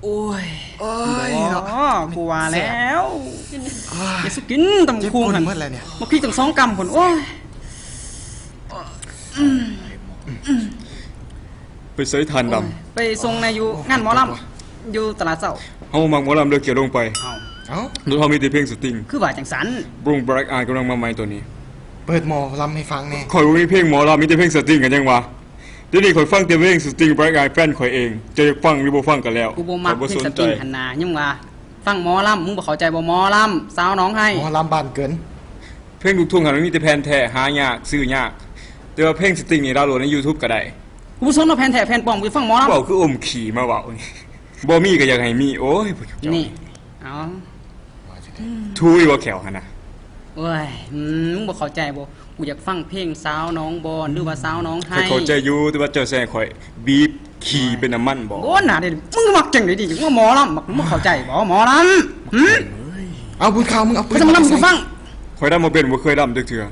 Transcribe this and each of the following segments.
โอ้ยกูว่าแล้วอย่าสุกินตำคูงหันมาพี่ตั้ง2 กำผลโอ้ยไปใส่ทานดำไปส่งในอยู่งานหมอลำอยู่ตลาดเสาเฮามักหมอลำเลือกเกี่ยวลงไปดูเฮามีแต่เพลงสตริงคือว่าจังสันบรุงแบล็กอายกำลังมาใหม่ตัวนี้เปิดหมอลำให้ฟังแน่ข่อยมีเพลงหมอลำมีแต่เพลงสตริงกันยังวะเดี๋ยวนี้ข่อยฟังแต่เพลงสตริงแบล็กอายแฟนข่อยเองจะฟังหรือบ่ฟังกันแล้วกูบ่มักเพลงสตริงหันหน้ายังว่าฟังหมอลำมึงบ่เข้าใจบ่หมอลำสาวน้องให้หมอลำบ้านเกินเพลงลูกทุ่งหันมีแต่แผ่นแท้หายากซื้อยากแต่ว่าเพลงสตริงนี่ดาวน์โหลดใน YouTube ก็ได้กูบ่สนว่าแผ่นแท้แผ่นปลอมกูฟังหมอลำเว้าคืออมขี่มาเว้าบ่มีก็อยากให้มีโอ้ยนี่เอาทุยว่าแขวหั่นน่ะโอ้ยมึงบ่เข้าใจบ่กูอยากฟังเพลงสาวน้องบอนหรือว่าสาวน้องให้เข้าใจอยู่แต่ว่าเจ้าแซ่ข่อยบีบขี่เป็นน้ำมันบ่โอ้น่ะเด้มึงมักจังได๋ดิว่าหมอลำมึงเข้าใจบ่หมอลำเอาพูดข่าวมึงเอาไปทำลำกูฟังข่อยดำบ่เป็นบ่เคยดำจักเทื่อ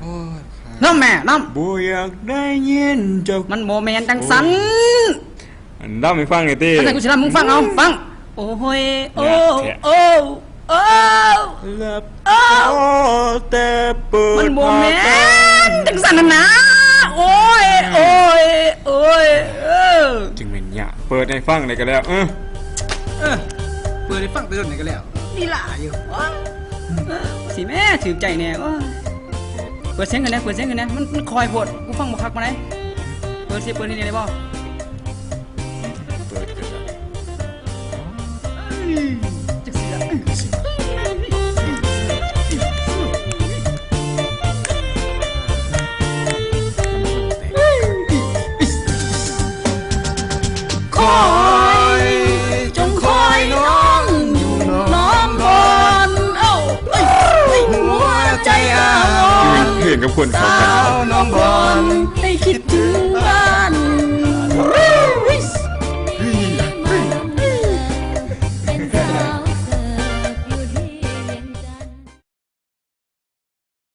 น้ำแม่น้ำบ่อยากได้ยินเจ้ามันบ่แม่นจังสันดำให้ฟังหน่อยติอันนั้นกูสิดำมึงฟังเอาฟังโอ้ยโอ้โอ้โอ้ลับแต่เปิดมันบ่แม่นจังสันนะโอ้ยโอ้ยโอ้ยจึงเป็นหยะเปิดให้ฟังได้ก็แล้วเปิดให้ฟังไปโดนไหนก็แล้วนี่ล่ะอยู่สิแม่ถือใจแน่เปิดเสียงกันนะเปิดเสียงกันนะมันคอยโพดกูฟังบ่คักมาได้เปิดนี่ได้บ่เปิดกันจักสิล่ะคอยจงคอยน้องอยู่น้องบนหัวใจอาวรเพลงกับคนสาวน้องบนให้คิดถึง